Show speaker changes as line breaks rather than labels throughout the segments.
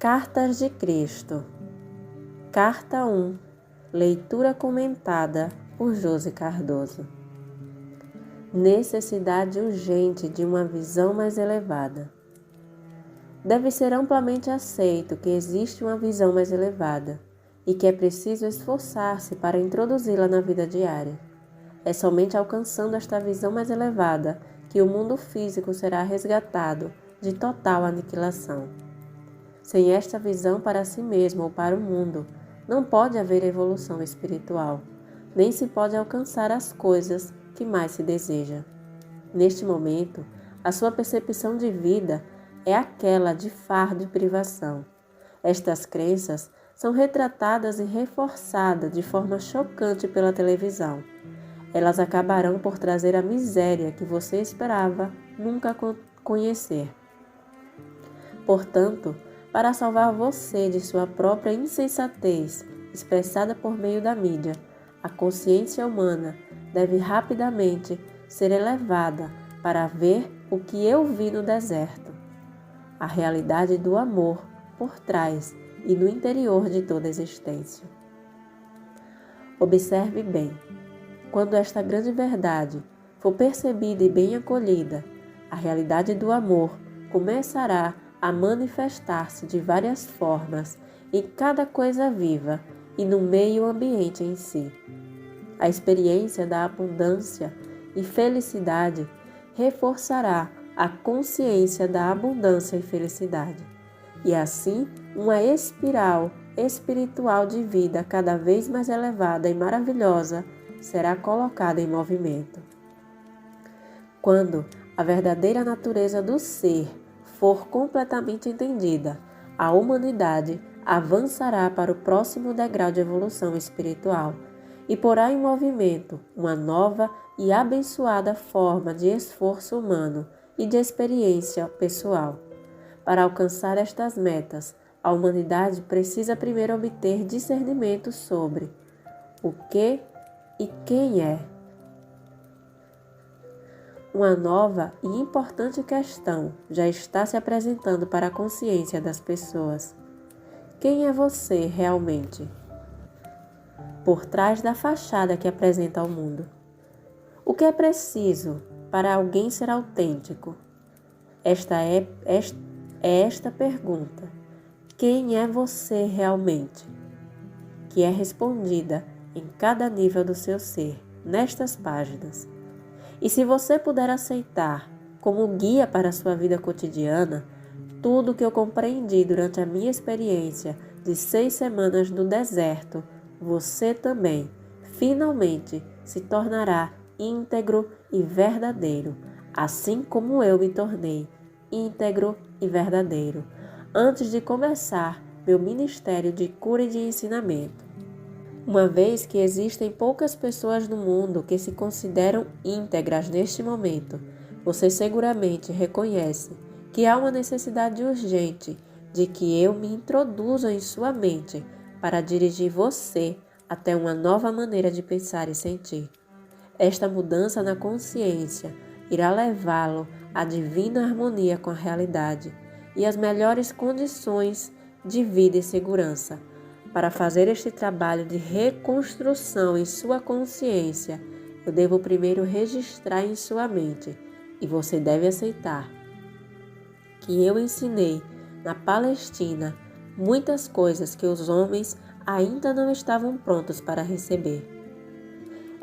Cartas de Cristo. Carta 1. Leitura comentada por José Cardoso. Necessidade urgente de uma visão mais elevada. Deve ser amplamente aceito que existe uma visão mais elevada e que é preciso esforçar-se para introduzi-la na vida diária. É somente alcançando esta visão mais elevada que o mundo físico será resgatado de total aniquilação. Sem esta visão para si mesmo ou para o mundo, não pode haver evolução espiritual, nem se pode alcançar as coisas que mais se deseja. Neste momento, a sua percepção de vida é aquela de fardo e privação. Estas crenças são retratadas e reforçadas de forma chocante pela televisão. Elas acabarão por trazer a miséria que você esperava nunca conhecer. Portanto, para salvar você de sua própria insensatez, expressada por meio da mídia, a consciência humana deve rapidamente ser elevada para ver o que eu vi no deserto, a realidade do amor por trás e no interior de toda a existência. Observe bem, quando esta grande verdade for percebida e bem acolhida, a realidade do amor começará a manifestar-se de várias formas em cada coisa viva e no meio ambiente em si. A experiência da abundância e felicidade reforçará a consciência da abundância e felicidade, e assim uma espiral espiritual de vida cada vez mais elevada e maravilhosa será colocada em movimento. Quando a verdadeira natureza do ser for completamente entendida, a humanidade avançará para o próximo degrau de evolução espiritual e porá em movimento uma nova e abençoada forma de esforço humano e de experiência pessoal. Para alcançar estas metas, a humanidade precisa primeiro obter discernimento sobre o que e quem é. Uma nova e importante questão já está se apresentando para a consciência das pessoas. Quem é você realmente? Por trás da fachada que apresenta ao mundo. O que é preciso para alguém ser autêntico? Esta é esta pergunta. Quem é você realmente? Que é respondida em cada nível do seu ser, nestas páginas. E se você puder aceitar como guia para a sua vida cotidiana tudo o que eu compreendi durante a minha experiência de 6 semanas no deserto, você também, finalmente, se tornará íntegro e verdadeiro, assim como eu me tornei íntegro e verdadeiro, antes de começar meu ministério de cura e de ensinamento. Uma vez que existem poucas pessoas no mundo que se consideram íntegras neste momento, você seguramente reconhece que há uma necessidade urgente de que eu me introduza em sua mente para dirigir você até uma nova maneira de pensar e sentir. Esta mudança na consciência irá levá-lo à divina harmonia com a realidade e às melhores condições de vida e segurança. Para fazer este trabalho de reconstrução em sua consciência, eu devo primeiro registrar em sua mente, e você deve aceitar, que eu ensinei na Palestina muitas coisas que os homens ainda não estavam prontos para receber.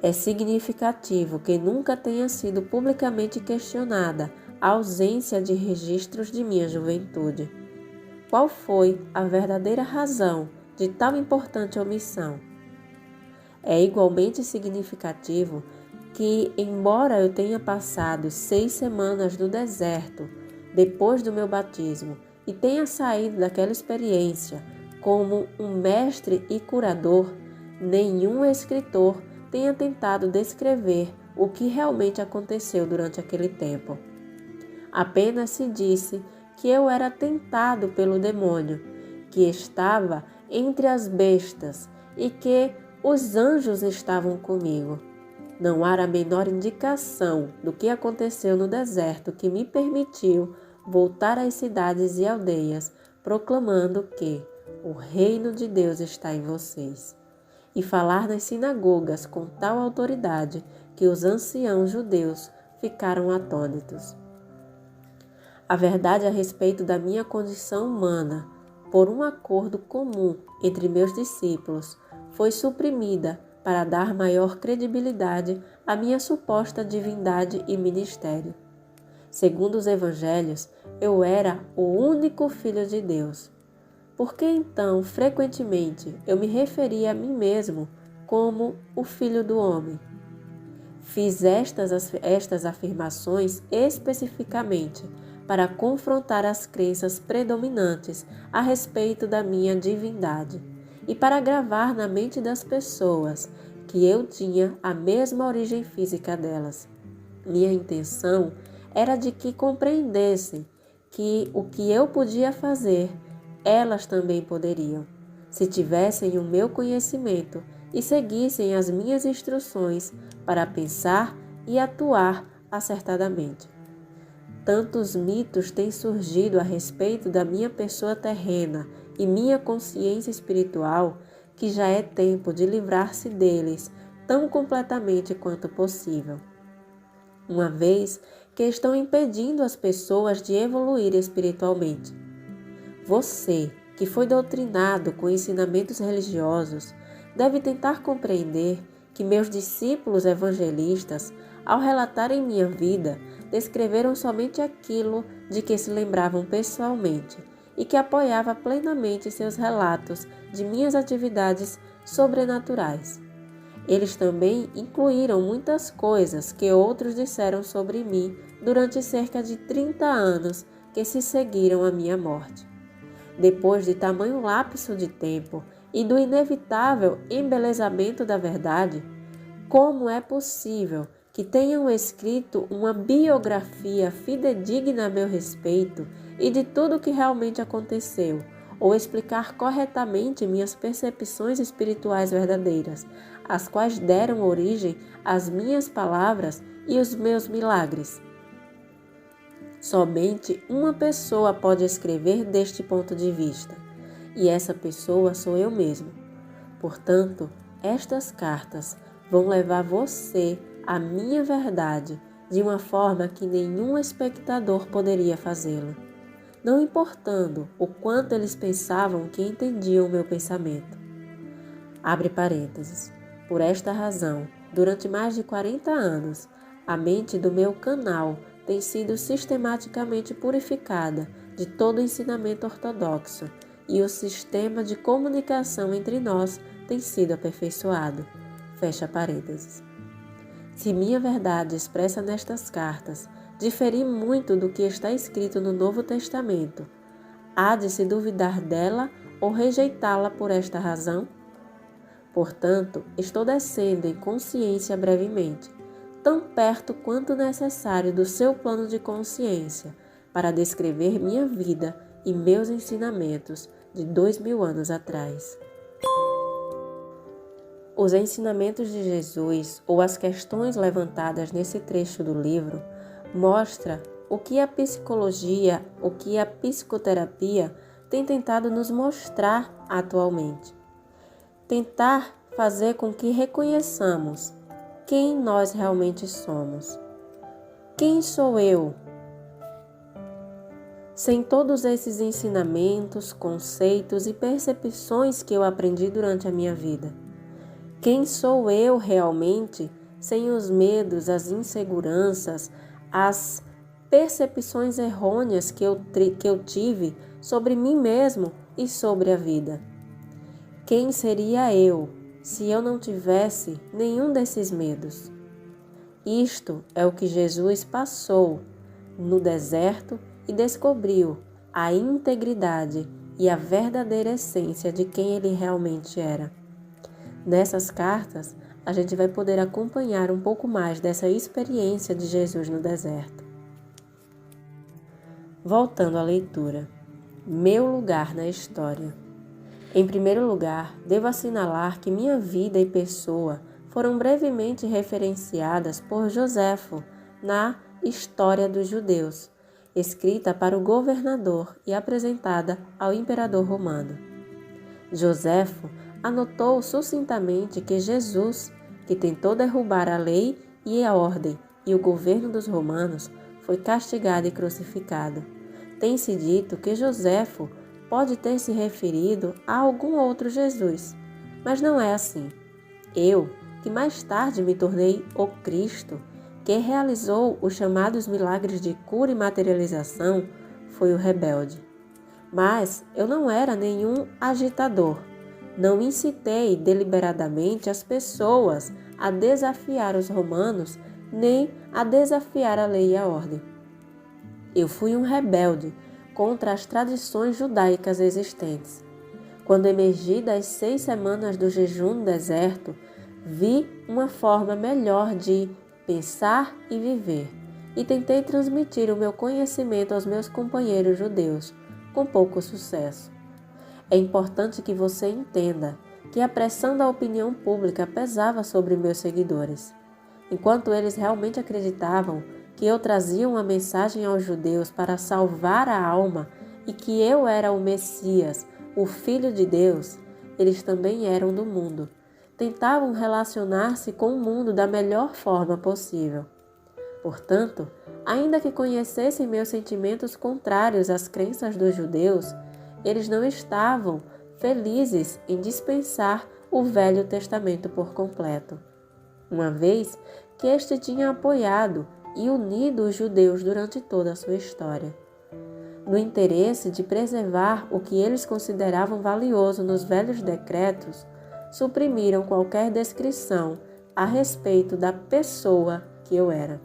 É significativo que nunca tenha sido publicamente questionada a ausência de registros de minha juventude. Qual foi a verdadeira razão de tal importante omissão? É igualmente significativo que, embora eu tenha passado 6 semanas no deserto depois do meu batismo e tenha saído daquela experiência como um mestre e curador, nenhum escritor tenha tentado descrever o que realmente aconteceu durante aquele tempo. Apenas se disse que eu era tentado pelo demônio, que estava entre as bestas e que os anjos estavam comigo. Não há a menor indicação do que aconteceu no deserto que me permitiu voltar às cidades e aldeias proclamando que o reino de Deus está em vocês, e falar nas sinagogas com tal autoridade que os anciãos judeus ficaram atônitos. A verdade a respeito da minha condição humana, por um acordo comum entre meus discípulos, foi suprimida para dar maior credibilidade à minha suposta divindade e ministério. Segundo os evangelhos, eu era o único filho de Deus. Por que então, frequentemente, eu me referia a mim mesmo como o filho do homem? Fiz estas afirmações especificamente para confrontar as crenças predominantes a respeito da minha divindade e para gravar na mente das pessoas que eu tinha a mesma origem física delas. Minha intenção era de que compreendessem que o que eu podia fazer, elas também poderiam, se tivessem o meu conhecimento e seguissem as minhas instruções para pensar e atuar acertadamente. Tantos mitos têm surgido a respeito da minha pessoa terrena e minha consciência espiritual que já é tempo de livrar-se deles tão completamente quanto possível, uma vez que estão impedindo as pessoas de evoluir espiritualmente. Você, que foi doutrinado com ensinamentos religiosos, deve tentar compreender que meus discípulos evangelistas, ao relatarem minha vida, descreveram somente aquilo de que se lembravam pessoalmente e que apoiava plenamente seus relatos de minhas atividades sobrenaturais. Eles também incluíram muitas coisas que outros disseram sobre mim durante cerca de 30 anos que se seguiram à minha morte. Depois de tamanho lapso de tempo e do inevitável embelezamento da verdade, como é possível que tenham escrito uma biografia fidedigna a meu respeito e de tudo o que realmente aconteceu, ou explicar corretamente minhas percepções espirituais verdadeiras, as quais deram origem às minhas palavras e os meus milagres? Somente uma pessoa pode escrever deste ponto de vista, e essa pessoa sou eu mesmo. Portanto, estas cartas vão levar você à minha verdade de uma forma que nenhum espectador poderia fazê-lo, não importando o quanto eles pensavam que entendiam o meu pensamento. Abre parênteses. Por esta razão, durante mais de 40 anos, a mente do meu canal tem sido sistematicamente purificada de todo ensinamento ortodoxo e o sistema de comunicação entre nós tem sido aperfeiçoado. Fecha parênteses. Se minha verdade expressa nestas cartas diferir muito do que está escrito no Novo Testamento, há de se duvidar dela ou rejeitá-la por esta razão? Portanto, estou descendo em consciência brevemente, tão perto quanto necessário do seu plano de consciência, para descrever minha vida e meus ensinamentos de 2000 anos atrás. Os ensinamentos de Jesus, ou as questões levantadas nesse trecho do livro, mostra o que a psicologia, o que a psicoterapia tem tentado nos mostrar atualmente. Tentar fazer com que reconheçamos quem nós realmente somos. Quem sou eu? Sem todos esses ensinamentos, conceitos e percepções que eu aprendi durante a minha vida. Quem sou eu realmente, sem os medos, as inseguranças, as percepções errôneas que eu tive sobre mim mesmo e sobre a vida? Quem seria eu se eu não tivesse nenhum desses medos? Isto é o que Jesus passou no deserto e descobriu a integridade e a verdadeira essência de quem ele realmente era. Nessas cartas, a gente vai poder acompanhar um pouco mais dessa experiência de Jesus no deserto. Voltando à leitura. Meu lugar na história. Em primeiro lugar, devo assinalar que minha vida e pessoa foram brevemente referenciadas por Joséfo na História dos Judeus, escrita para o governador e apresentada ao imperador romano. Joséfo anotou sucintamente que Jesus, que tentou derrubar a lei e a ordem e o governo dos romanos, foi castigado e crucificado. Tem-se dito que Joséfo pode ter se referido a algum outro Jesus, mas não é assim. Eu, que mais tarde me tornei o Cristo, que realizou os chamados milagres de cura e materialização, foi o rebelde. Mas eu não era nenhum agitador. Não incitei deliberadamente as pessoas a desafiar os romanos, nem a desafiar a lei e a ordem. Eu fui um rebelde contra as tradições judaicas existentes. Quando emergi das 6 semanas do jejum no deserto, vi uma forma melhor de pensar e viver, e tentei transmitir o meu conhecimento aos meus companheiros judeus, com pouco sucesso. É importante que você entenda que a pressão da opinião pública pesava sobre meus seguidores. Enquanto eles realmente acreditavam que eu trazia uma mensagem aos judeus para salvar a alma e que eu era o Messias, o Filho de Deus, eles também eram do mundo. Tentavam relacionar-se com o mundo da melhor forma possível. Portanto, ainda que conhecessem meus sentimentos contrários às crenças dos judeus, eles não estavam felizes em dispensar o Velho Testamento por completo, uma vez que este tinha apoiado e unido os judeus durante toda a sua história. No interesse de preservar o que eles consideravam valioso nos velhos decretos, suprimiram qualquer descrição a respeito da pessoa que eu era.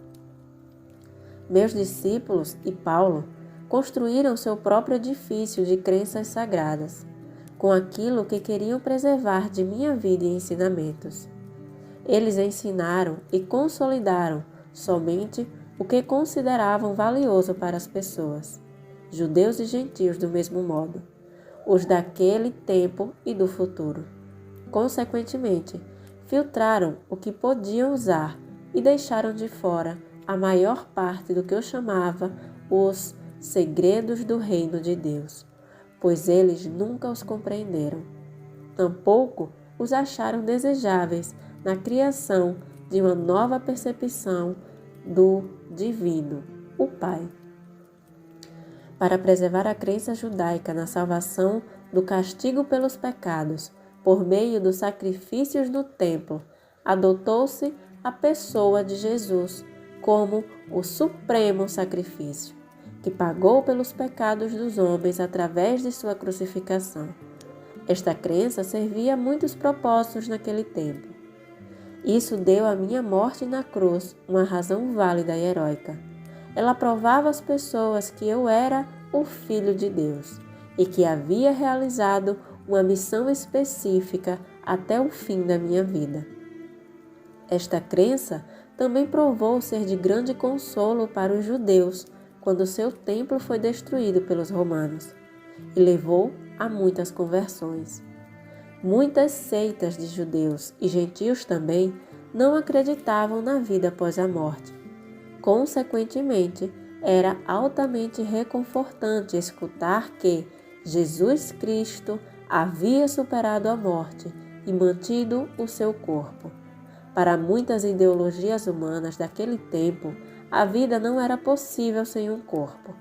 Meus discípulos e Paulo construíram seu próprio edifício de crenças sagradas, com aquilo que queriam preservar de minha vida e ensinamentos. Eles ensinaram e consolidaram somente o que consideravam valioso para as pessoas, judeus e gentios do mesmo modo, os daquele tempo e do futuro. Consequentemente, filtraram o que podiam usar e deixaram de fora a maior parte do que eu chamava os segredos do reino de Deus, pois eles nunca os compreenderam. Tampouco os acharam desejáveis na criação de uma nova percepção do Divino, o Pai. Para preservar a crença judaica na salvação do castigo pelos pecados, por meio dos sacrifícios no templo, adotou-se a pessoa de Jesus como o supremo sacrifício, que pagou pelos pecados dos homens através de sua crucificação. Esta crença servia a muitos propósitos naquele tempo. Isso deu à minha morte na cruz uma razão válida e heróica. Ela provava às pessoas que eu era o Filho de Deus e que havia realizado uma missão específica até o fim da minha vida. Esta crença também provou ser de grande consolo para os judeus quando seu templo foi destruído pelos romanos e levou a muitas conversões. Muitas seitas de judeus e gentios também não acreditavam na vida após a morte. Consequentemente, era altamente reconfortante escutar que Jesus Cristo havia superado a morte e mantido o seu corpo. Para muitas ideologias humanas daquele tempo, a vida não era possível sem um corpo.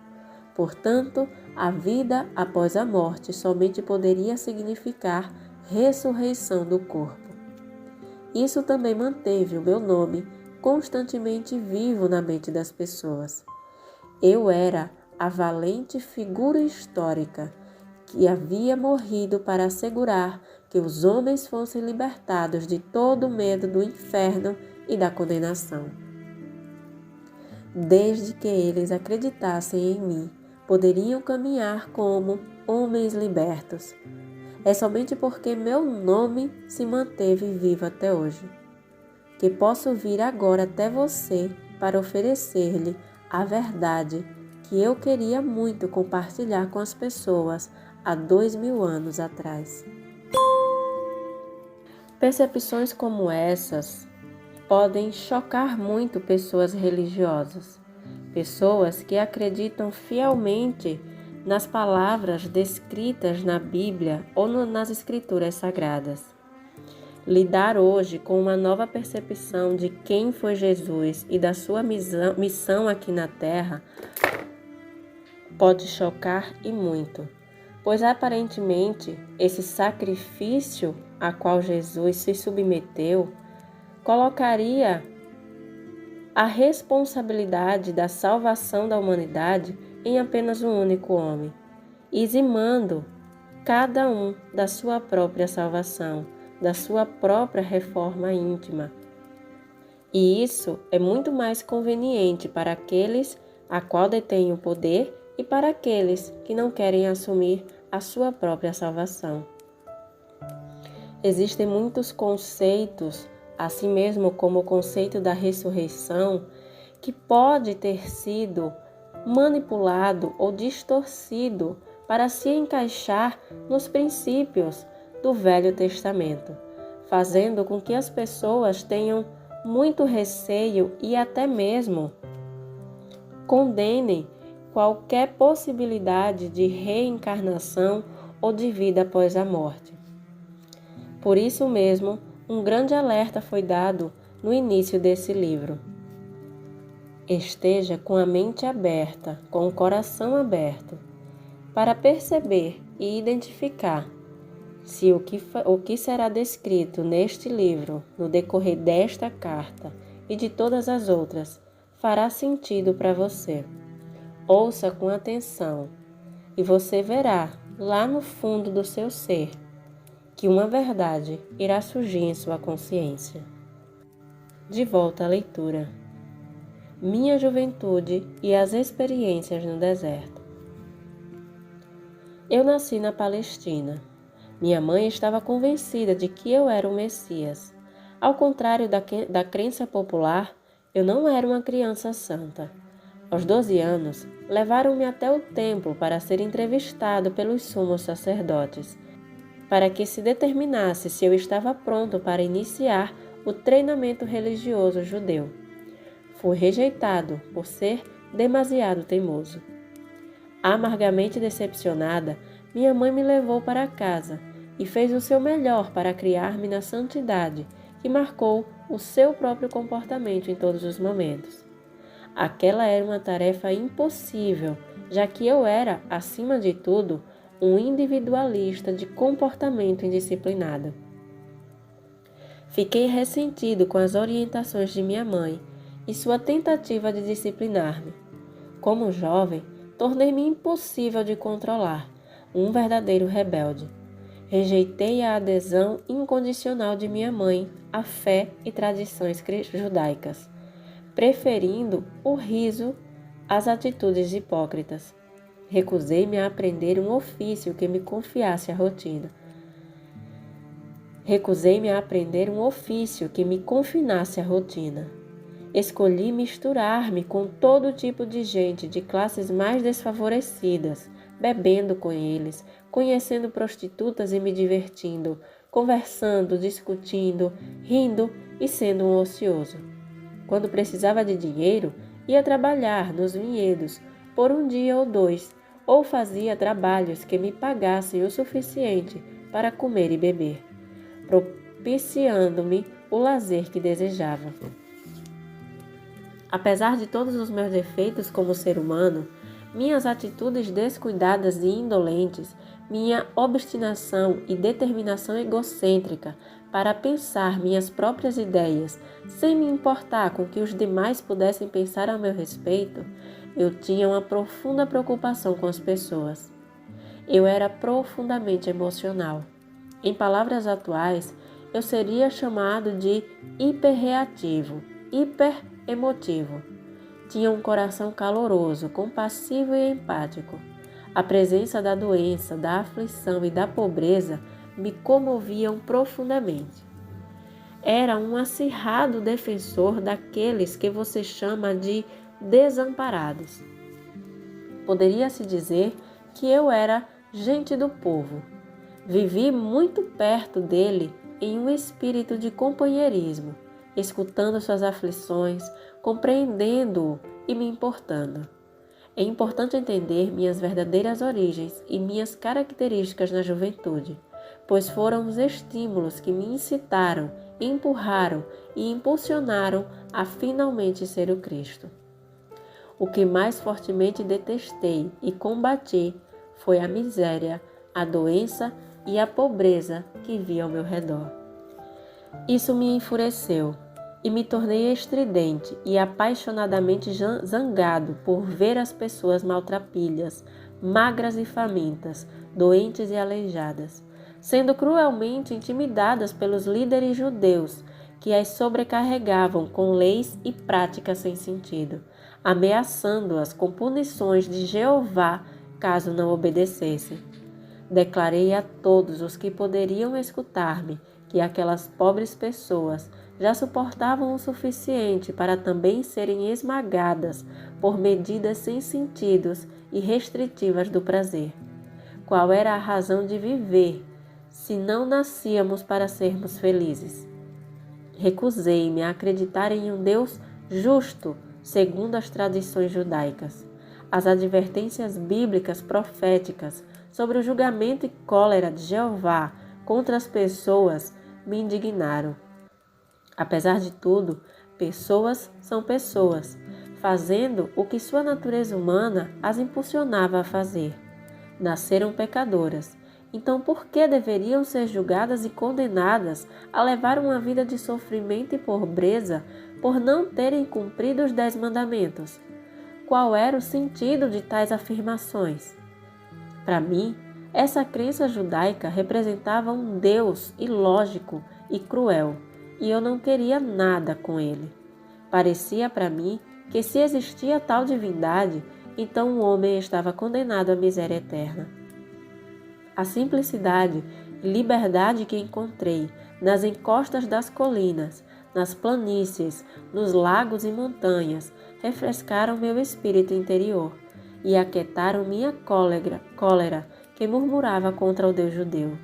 Portanto, a vida após a morte somente poderia significar ressurreição do corpo. Isso também manteve o meu nome constantemente vivo na mente das pessoas. Eu era a valente figura histórica que havia morrido para assegurar que os homens fossem libertados de todo o medo do inferno e da condenação. Desde que eles acreditassem em mim, poderiam caminhar como homens libertos. É somente porque meu nome se manteve vivo até hoje, que posso vir agora até você para oferecer-lhe a verdade que eu queria muito compartilhar com as pessoas há 2000 anos atrás. Percepções como essas podem chocar muito pessoas religiosas, pessoas que acreditam fielmente nas palavras descritas na Bíblia ou nas Escrituras Sagradas. Lidar hoje com uma nova percepção de quem foi Jesus e da sua missão aqui na Terra pode chocar e muito, pois aparentemente esse sacrifício a qual Jesus se submeteu colocaria a responsabilidade da salvação da humanidade em apenas um único homem, eximando cada um da sua própria salvação, da sua própria reforma íntima. E isso é muito mais conveniente para aqueles a qual detêm o poder e para aqueles que não querem assumir a sua própria salvação. Existem muitos conceitos, assim mesmo como o conceito da ressurreição, que pode ter sido manipulado ou distorcido para se encaixar nos princípios do Velho Testamento, fazendo com que as pessoas tenham muito receio e até mesmo condenem qualquer possibilidade de reencarnação ou de vida após a morte. Por isso mesmo, um grande alerta foi dado no início desse livro. Esteja com a mente aberta, com o coração aberto, para perceber e identificar se o que será descrito neste livro, no decorrer desta carta e de todas as outras, fará sentido para você. Ouça com atenção e você verá, lá no fundo do seu ser, que uma verdade irá surgir em sua consciência. De volta à leitura. Minha juventude e as experiências no deserto. Eu nasci na Palestina. Minha mãe estava convencida de que eu era o Messias. Ao contrário da crença popular, eu não era uma criança santa. Aos 12 anos, levaram-me até o templo para ser entrevistado pelos sumos sacerdotes, para que se determinasse se eu estava pronto para iniciar o treinamento religioso judeu. Fui rejeitado por ser demasiado teimoso. Amargamente decepcionada, minha mãe me levou para casa e fez o seu melhor para criar-me na santidade, que marcou o seu próprio comportamento em todos os momentos. Aquela era uma tarefa impossível, já que eu era, acima de tudo, um individualista de comportamento indisciplinado. Fiquei ressentido com as orientações de minha mãe e sua tentativa de disciplinar-me. Como jovem, tornei-me impossível de controlar, um verdadeiro rebelde. Rejeitei a adesão incondicional de minha mãe à fé e tradições judaicas, preferindo o riso às atitudes hipócritas. Recusei-me a aprender um ofício que me confiasse a rotina. Recusei-me a aprender um ofício que me confinasse à rotina. Escolhi misturar-me com todo tipo de gente de classes mais desfavorecidas, bebendo com eles, conhecendo prostitutas e me divertindo, conversando, discutindo, rindo e sendo um ocioso. Quando precisava de dinheiro, ia trabalhar nos vinhedos por um dia ou dois, ou fazia trabalhos que me pagassem o suficiente para comer e beber, propiciando-me o lazer que desejava. Apesar de todos os meus defeitos como ser humano, minhas atitudes descuidadas e indolentes, minha obstinação e determinação egocêntrica para pensar minhas próprias ideias, sem me importar com que os demais pudessem pensar a meu respeito, eu tinha uma profunda preocupação com as pessoas. Eu era profundamente emocional. Em palavras atuais, eu seria chamado de hiperreativo, hiperemotivo. Tinha um coração caloroso, compassivo e empático. A presença da doença, da aflição e da pobreza me comoviam profundamente. Era um acirrado defensor daqueles que você chama de desamparados. Poderia-se dizer que eu era gente do povo. Vivi muito perto dele em um espírito de companheirismo, escutando suas aflições, compreendendo-o e me importando. É importante entender minhas verdadeiras origens e minhas características na juventude, pois foram os estímulos que me incitaram, empurraram e impulsionaram a finalmente ser o Cristo. O que mais fortemente detestei e combati foi a miséria, a doença e a pobreza que vi ao meu redor. Isso me enfureceu e me tornei estridente e apaixonadamente zangado por ver as pessoas maltrapilhas, magras e famintas, doentes e aleijadas, sendo cruelmente intimidadas pelos líderes judeus que as sobrecarregavam com leis e práticas sem sentido, ameaçando-as com punições de Jeová caso não obedecessem. Declarei a todos os que poderiam escutar-me que aquelas pobres pessoas já suportavam o suficiente para também serem esmagadas por medidas sem sentidos e restritivas do prazer. Qual era a razão de viver, se não nascíamos para sermos felizes? Recusei-me a acreditar em um Deus justo, segundo as tradições judaicas. As advertências bíblicas proféticas sobre o julgamento e cólera de Jeová contra as pessoas me indignaram. Apesar de tudo, pessoas são pessoas, fazendo o que sua natureza humana as impulsionava a fazer. Nasceram pecadoras, então por que deveriam ser julgadas e condenadas a levar uma vida de sofrimento e pobreza por não terem cumprido os 10 mandamentos? Qual era o sentido de tais afirmações? Para mim, essa crença judaica representava um Deus ilógico e cruel, e eu não queria nada com ele. Parecia para mim que se existia tal divindade, então o homem estava condenado à miséria eterna. A simplicidade e liberdade que encontrei nas encostas das colinas, nas planícies, nos lagos e montanhas, refrescaram meu espírito interior e aquietaram minha cólera que murmurava contra o Deus judeu.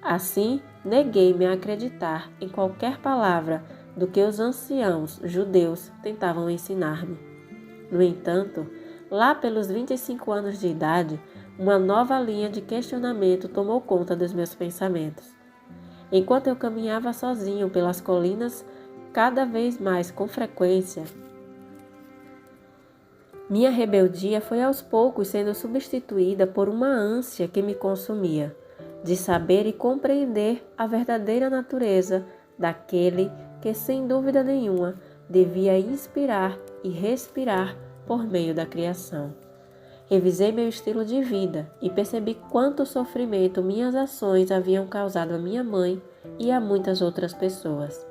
Assim, neguei-me a acreditar em qualquer palavra do que os anciãos judeus tentavam ensinar-me. No entanto, lá pelos 25 anos de idade, uma nova linha de questionamento tomou conta dos meus pensamentos. Enquanto eu caminhava sozinho pelas colinas, cada vez mais com frequência, minha rebeldia foi aos poucos sendo substituída por uma ânsia que me consumia, de saber e compreender a verdadeira natureza daquele que, sem dúvida nenhuma, devia inspirar e respirar por meio da criação. Revisei meu estilo de vida e percebi quanto sofrimento minhas ações haviam causado a minha mãe e a muitas outras pessoas.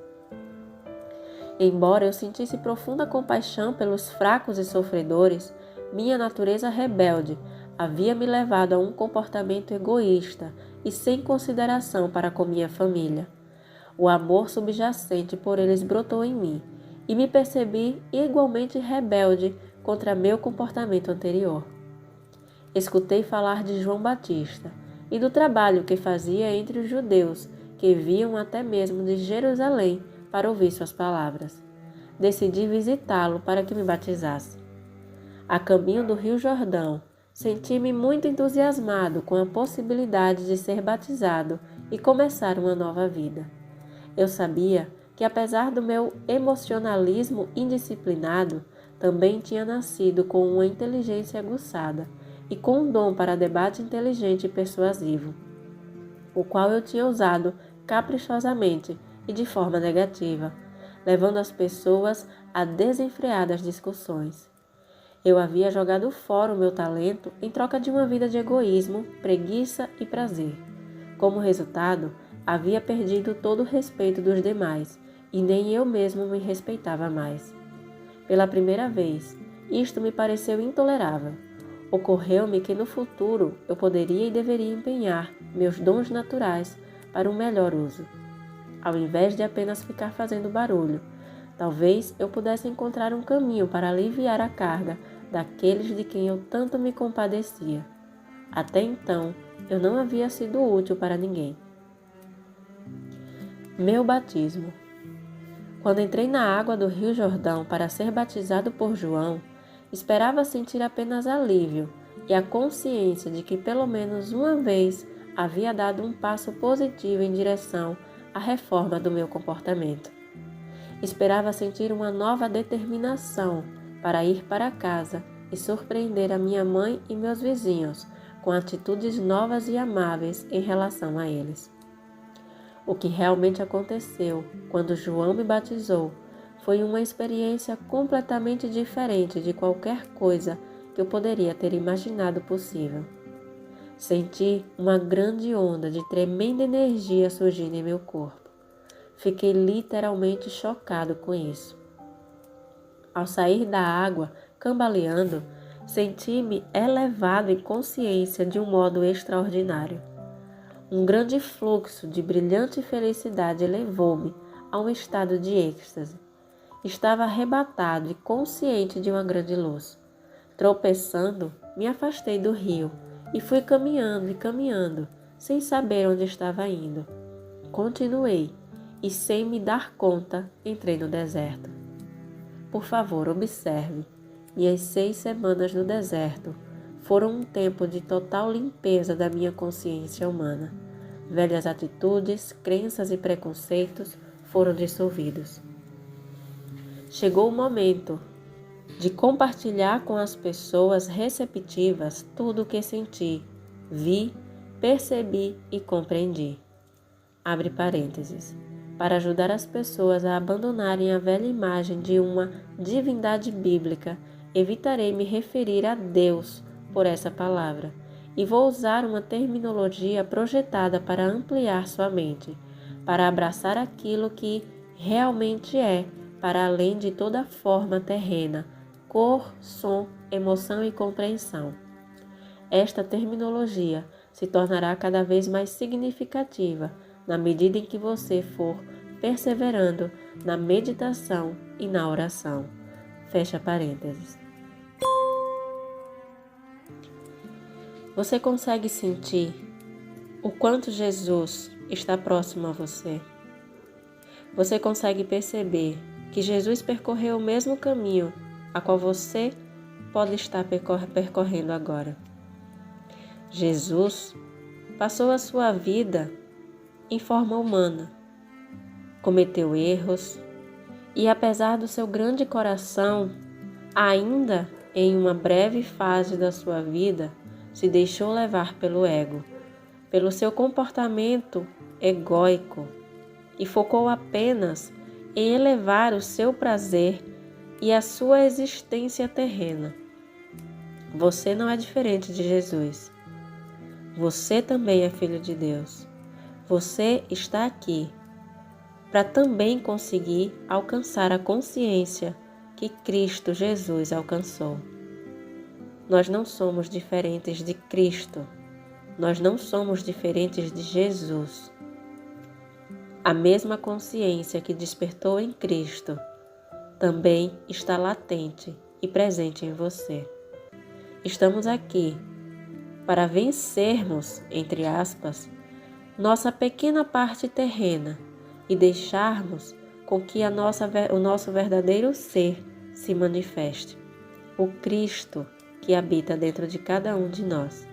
Embora eu sentisse profunda compaixão pelos fracos e sofredores, minha natureza rebelde havia me levado a um comportamento egoísta e sem consideração para com minha família. O amor subjacente por eles brotou em mim e me percebi igualmente rebelde contra meu comportamento anterior. Escutei falar de João Batista e do trabalho que fazia entre os judeus que vinham até mesmo de Jerusalém para ouvir suas palavras. Decidi visitá-lo para que me batizasse. A caminho do Rio Jordão, senti-me muito entusiasmado com a possibilidade de ser batizado e começar uma nova vida. Eu sabia que, apesar do meu emocionalismo indisciplinado, também tinha nascido com uma inteligência aguçada e com um dom para debate inteligente e persuasivo, o qual eu tinha usado caprichosamente e de forma negativa, levando as pessoas a desenfreadas discussões. Eu havia jogado fora o meu talento em troca de uma vida de egoísmo, preguiça e prazer. Como resultado, havia perdido todo o respeito dos demais e nem eu mesmo me respeitava mais. Pela primeira vez, isto me pareceu intolerável. Ocorreu-me que no futuro eu poderia e deveria empenhar meus dons naturais para um melhor uso. Ao invés de apenas ficar fazendo barulho, talvez eu pudesse encontrar um caminho para aliviar a carga daqueles de quem eu tanto me compadecia. Até então, eu não havia sido útil para ninguém. Meu batismo. Quando entrei na água do Rio Jordão para ser batizado por João, esperava sentir apenas alívio e a consciência de que pelo menos uma vez havia dado um passo positivo em direção à reforma do meu comportamento. Esperava sentir uma nova determinação para ir para casa e surpreender a minha mãe e meus vizinhos com atitudes novas e amáveis em relação a eles. O que realmente aconteceu quando João me batizou foi uma experiência completamente diferente de qualquer coisa que eu poderia ter imaginado possível. Senti uma grande onda de tremenda energia surgindo em meu corpo. Fiquei literalmente chocado com isso. Ao sair da água, cambaleando, senti-me elevado em consciência de um modo extraordinário. Um grande fluxo de brilhante felicidade levou-me a um estado de êxtase. Estava arrebatado e consciente de uma grande luz. Tropeçando, me afastei do rio e fui caminhando e caminhando, sem saber onde estava indo. Continuei e, sem me dar conta, entrei no deserto. Por favor, observe. Minhas 6 semanas no deserto foram um tempo de total limpeza da minha consciência humana. Velhas atitudes, crenças e preconceitos foram dissolvidos. Chegou o momento de compartilhar com as pessoas receptivas tudo o que senti, vi, percebi e compreendi. Abre parênteses. Para ajudar as pessoas a abandonarem a velha imagem de uma divindade bíblica, evitarei me referir a Deus por essa palavra e vou usar uma terminologia projetada para ampliar sua mente, para abraçar aquilo que realmente é, para além de toda forma terrena, cor, som, emoção e compreensão. Esta terminologia se tornará cada vez mais significativa na medida em que você for perseverando na meditação e na oração. Fecha parênteses. Você consegue sentir o quanto Jesus está próximo a você? Você consegue perceber que Jesus percorreu o mesmo caminho a qual você pode estar percorrendo agora? Jesus passou a sua vida em forma humana, cometeu erros e, apesar do seu grande coração, ainda em uma breve fase da sua vida, se deixou levar pelo ego, pelo seu comportamento egóico e focou apenas em elevar o seu prazer e a sua existência terrena. Você não é diferente de Jesus. Você também é filho de Deus. Você está aqui para também conseguir alcançar a consciência que Cristo Jesus alcançou. Nós não somos diferentes de Cristo. Nós não somos diferentes de Jesus. A mesma consciência que despertou em Cristo também está latente e presente em você. Estamos aqui para vencermos, entre aspas, nossa pequena parte terrena e deixarmos com que o nosso verdadeiro ser se manifeste, o Cristo que habita dentro de cada um de nós.